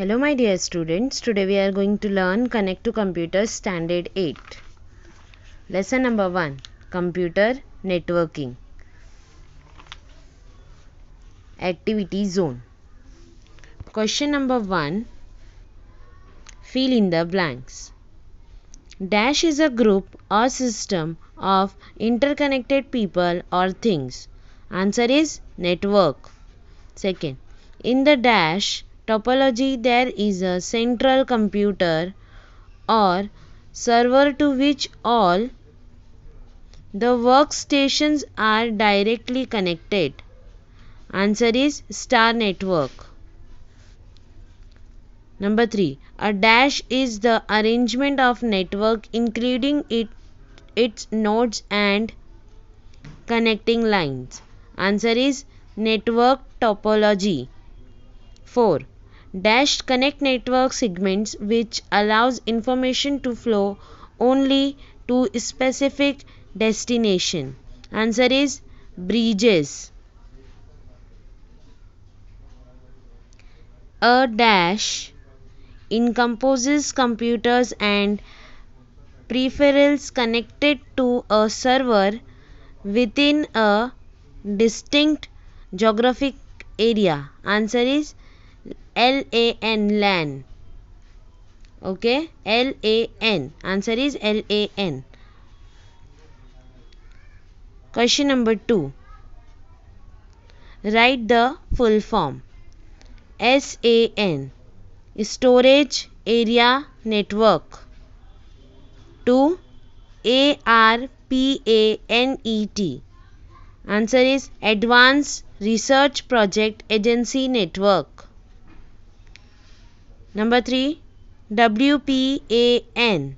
Hello my dear students, today we are going to learn Connect to Computers Standard 8. Lesson number 1, Computer Networking. Activity Zone. Question number 1, fill in the blanks. Dash is a group or system of interconnected people or things. Answer is network. Second, in the dash topology there is a central computer or server to which all the workstations are directly connected. Answer is star network. Number 3. A dash is the arrangement of network including its nodes and connecting lines. Answer is network topology. 4. Dash connect network segments which allows information to flow only to specific destination. Answer is bridges. A dash encompasses computers and peripherals connected to a server within a distinct geographic area. Answer is LAN. Okay, LAN. Answer is LAN. Question number 2. Write the full form. SAN, Storage Area Network. 2. ARPANET. Answer is Advanced Research Project Agency Network. Number 3. WPAN.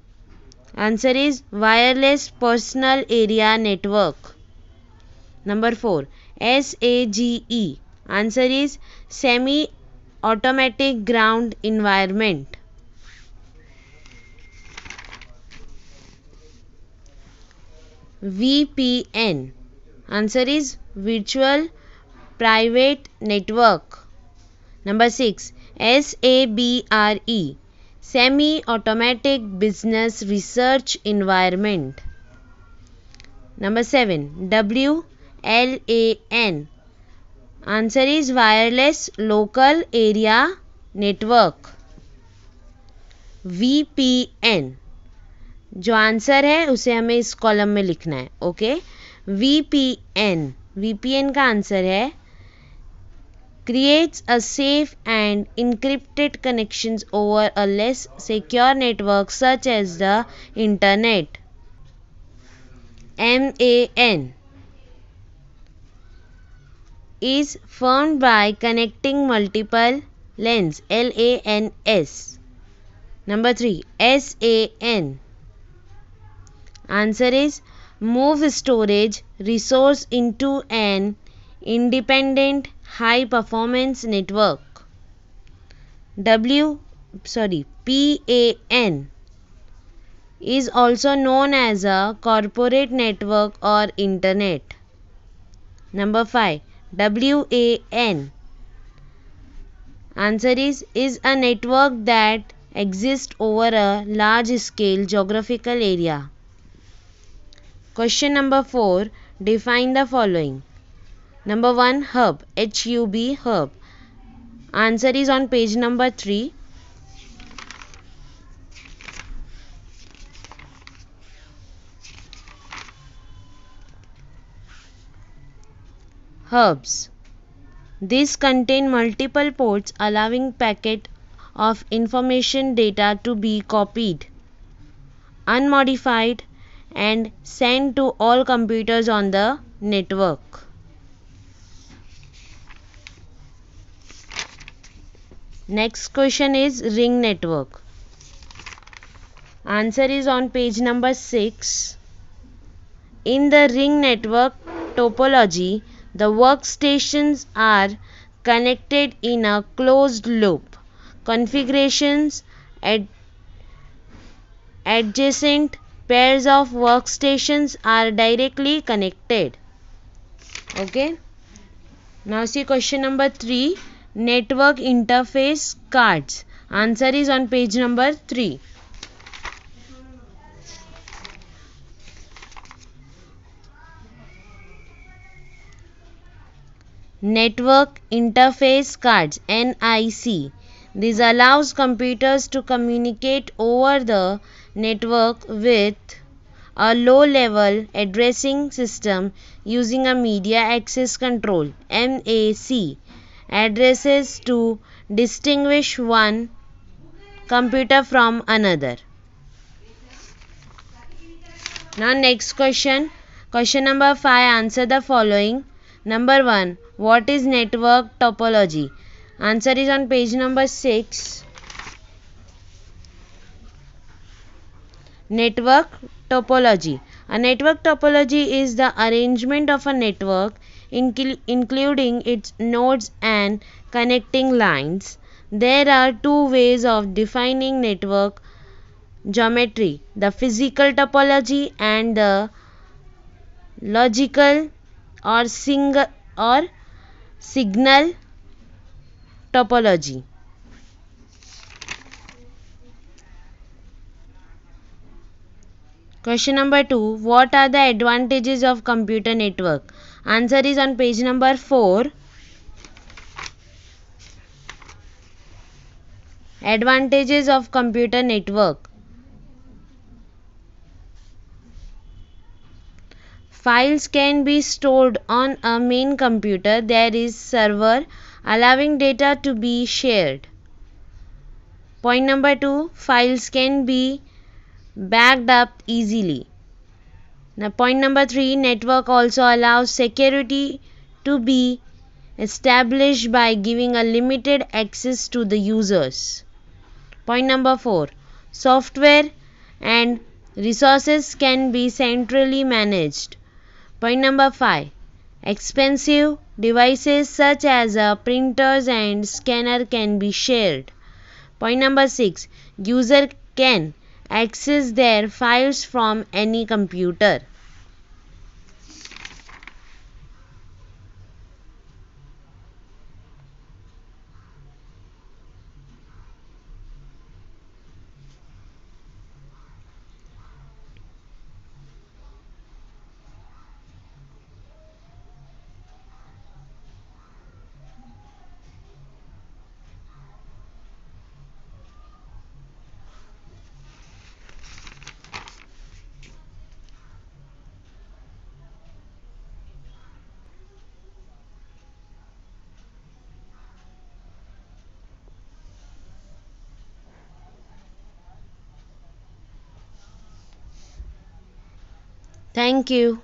Answer is Wireless Personal Area Network. Number 4. SAGE. Answer is Semi Automatic Ground Environment. VPN. Answer is Virtual Private Network. Number 6. SABRE. Semi Automatic Business Research Environment. Number 7. WLAN. Answer is Wireless Local Area Network. VPN, जो answer है उसे हमें इस column में लिखना है. Okay, VPN का answer है creates a safe and encrypted connections over a less secure network such as the internet. MAN is formed by connecting multiple LANs. LANs. Number 3. SAN. Answer is move storage resource into an independent high performance network. PAN is also known as a corporate network or internet. Number 5. WAN. Answer is a network that exists over a large scale geographical area. Question number 4. Define the following. Number 1. Hub. HUB, hub. Answer is on page number 3. Hubs. These contain multiple ports allowing packet of information data to be copied, unmodified and sent to all computers on the network. Next question is ring network. Answer is on page number 6. In the ring network topology, the workstations are connected in a closed loop. Configurations adjacent pairs of workstations are directly connected. Okay. Now see question number 3. Network interface cards. Answer is on page number 3. Network Interface Cards (NIC). This allows computers to communicate over the network with a low-level addressing system using a media access control (MAC) addresses to distinguish one computer from another. Now next question. Question number 5. Answer the following. Number 1. What is network topology? Answer is on page number 6. Network topology. A network topology is the arrangement of a network including its nodes and connecting lines. There are two ways of defining network geometry: the physical topology and the logical or signal topology. Question number 2. What are the advantages of computer network? Answer is on page number 4. Advantages of computer network. Files can be stored on a main computer. There is server allowing data to be shared. Point number 2. Files can be backed up easily. Now point number 3. Network also allows security to be established by giving a limited access to the users. Point number 4. Software and resources can be centrally managed. Point number 5. Expensive devices such as printers and scanner can be shared. Point number 6. User can access their files from any computer. Thank you.